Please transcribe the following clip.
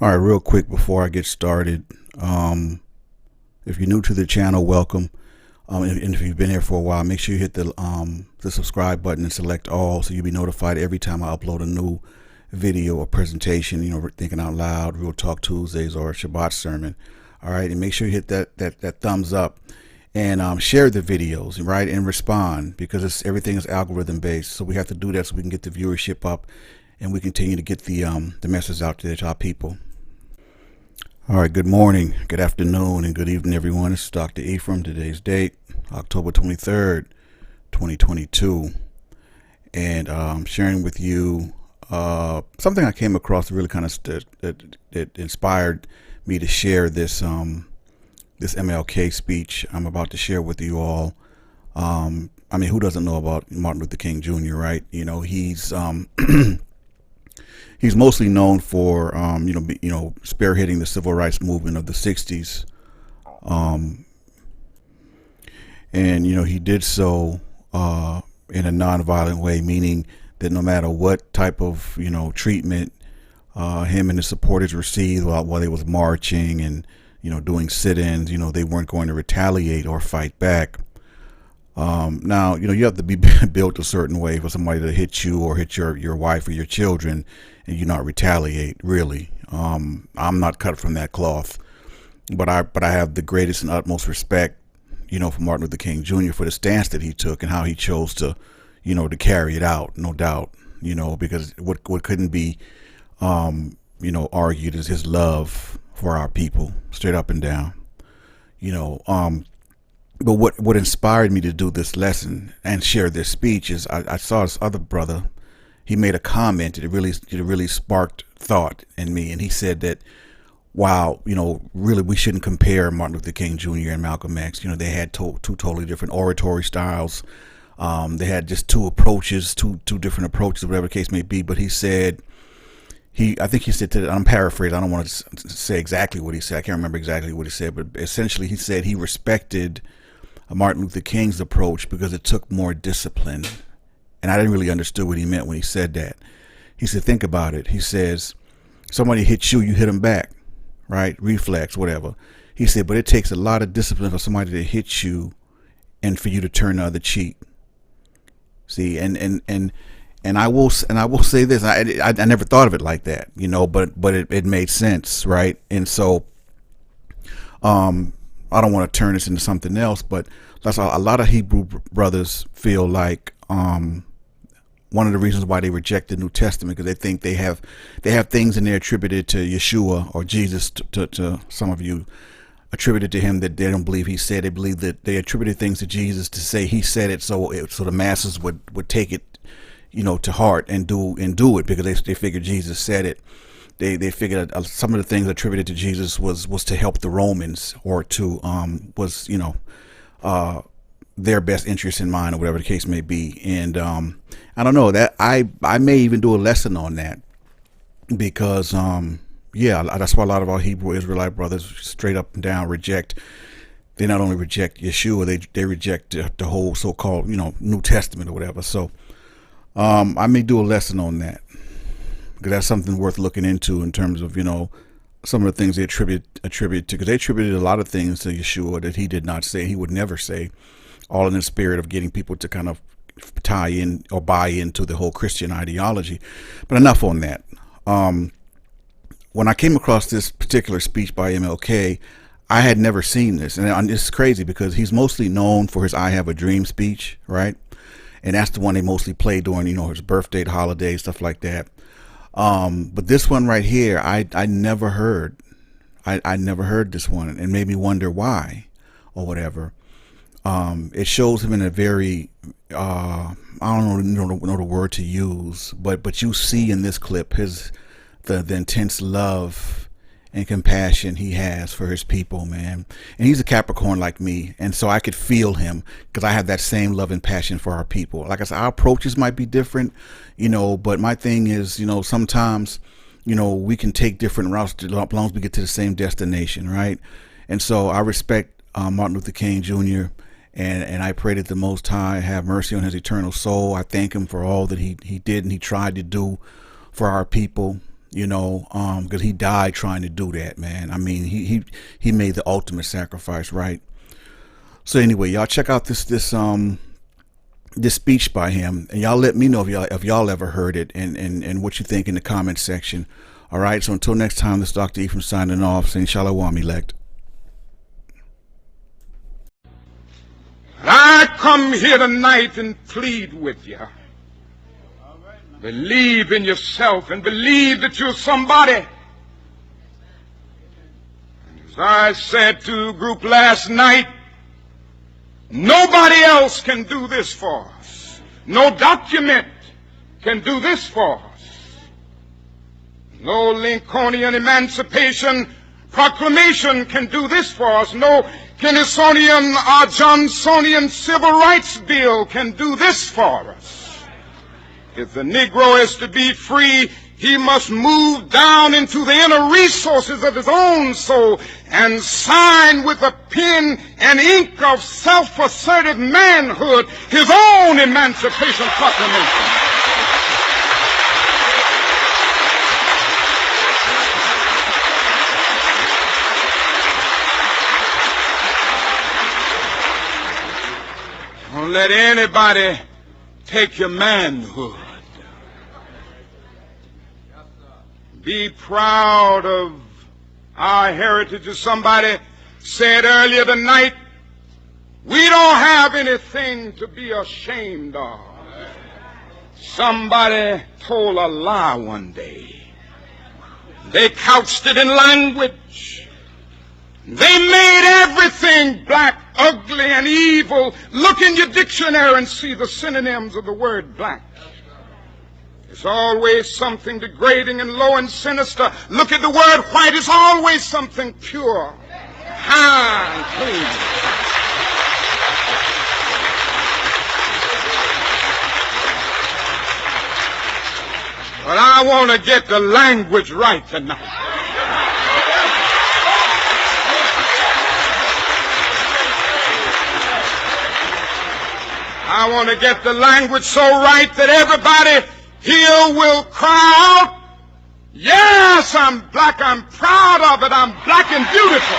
All right, real quick before I get started, if you're new to the channel, welcome. And if you've been here for a while, make sure you hit the subscribe button and select all, so you'll be notified every time I upload a new video or presentation. You know, Thinking Out Loud, Real Talk Tuesdays, or a Shabbat sermon. All right, and make sure you hit that thumbs up and share the videos, right, and respond, because everything is algorithm based. So we have to do that so we can get the viewership up and we continue to get the message out there to our people. All right, good morning, good afternoon, and good evening, everyone. This is Dr. Ephraim. Today's date, October 23rd, 2022. And I'm sharing with you something I came across that really kind of that inspired me to share this MLK speech I'm about to share with you all. I mean, who doesn't know about Martin Luther King Jr., right? You know, he's he's mostly known for spearheading the civil rights movement of the 60s. And he did so in a nonviolent way, meaning that no matter what type of treatment him and his supporters received while they was marching and doing sit-ins, they weren't going to retaliate or fight back. Now, you have to be built a certain way for somebody to hit you or hit your wife or your children and you not retaliate, really. I'm not cut from that cloth, but I have the greatest and utmost respect, for Martin Luther King Jr. for the stance that he took and how he chose to, to carry it out, no doubt, because what couldn't be, argued is his love for our people, straight up and down, But what inspired me to do this lesson and share this speech is I saw this other brother. He made a comment that it really sparked thought in me, and he said that, wow, really we shouldn't compare Martin Luther King Jr. and Malcolm X. They had two totally different oratory styles. They had just two different approaches, whatever the case may be. But he said, I think he said, I'm paraphrasing, I don't want to say exactly what he said. I can't remember exactly what he said, but essentially he said he respected Martin Luther King's approach because it took more discipline. And I didn't really understand what he meant when he said that. He said, think about it. He says, somebody hits you, you hit them back, right? Reflex, whatever. He said, but it takes a lot of discipline for somebody to hit you and for you to turn the other cheek. See, and I will say this, I never thought of it like that, but it made sense, right? And so I don't want to turn this into something else, but that's a lot of Hebrew brothers feel like one of the reasons why they reject the New Testament, because they think they have things in there attributed to Yeshua or Jesus, to some of you, attributed to him that they don't believe he said. They believe that they attributed things to Jesus to say he said it, so the masses would take it to heart and do it because they figured Jesus said it. They figured some of the things attributed to Jesus was to help the Romans, or to was their best interest in mind, or whatever the case may be. And I don't know, that I may even do a lesson on that, because that's why a lot of our Hebrew Israelite brothers straight up and down reject. They not only reject Yeshua, they reject the whole so-called New Testament or whatever. So I may do a lesson on that, because that's something worth looking into in terms of some of the things they attribute to, because they attributed a lot of things to Yeshua that he did not say, he would never say, all in the spirit of getting people to kind of tie in or buy into the whole Christian ideology. But enough on that. When I came across this particular speech by MLK, I had never seen this, and it's crazy because he's mostly known for his "I Have a Dream" speech, right? And that's the one they mostly play during his birthday, holidays, stuff like that. But this one right here, I never heard. I never heard this one, and made me wonder why, or whatever. It shows him in a very, I don't know the word to use, but you see in this clip the intense love and compassion he has for his people, man. And he's a Capricorn like me, and so I could feel him, because I have that same love and passion for our people. Like I said, our approaches might be different, but my thing is, sometimes, we can take different routes as long as we get to the same destination, right? And so I respect Martin Luther King Jr., and I pray that the Most High have mercy on his eternal soul. I thank him for all that he did and he tried to do for our people. because he died trying to do that, man. I mean, he made the ultimate sacrifice, right? So anyway, y'all check out this speech by him, and y'all let me know if y'all ever heard it and what you think in the comment section. All right. So until next time, this is Dr. Ephraim signing off, saying Shalom, elect. I come here tonight and plead with you. Believe in yourself and believe that you're somebody. As I said to the group last night, nobody else can do this for us. No document can do this for us. No Lincolnian Emancipation Proclamation can do this for us. No Kennysonian or Johnsonian Civil Rights Bill can do this for us. If the Negro is to be free, he must move down into the inner resources of his own soul and sign with a pen and ink of self-assertive manhood his own Emancipation Proclamation. Don't let anybody take your manhood. Be proud of our heritage. As somebody said earlier tonight, we don't have anything to be ashamed of. Somebody told a lie one day. They couched it in language. They made everything black, ugly, and evil. Look in your dictionary and see the synonyms of the word black. There's always something degrading and low and sinister. Look at the word white. It's always something pure, high, and clean. But I want to get the language right tonight. I want to get the language so right that everybody here will cry out, yes, I'm black, I'm proud of it, I'm black and beautiful.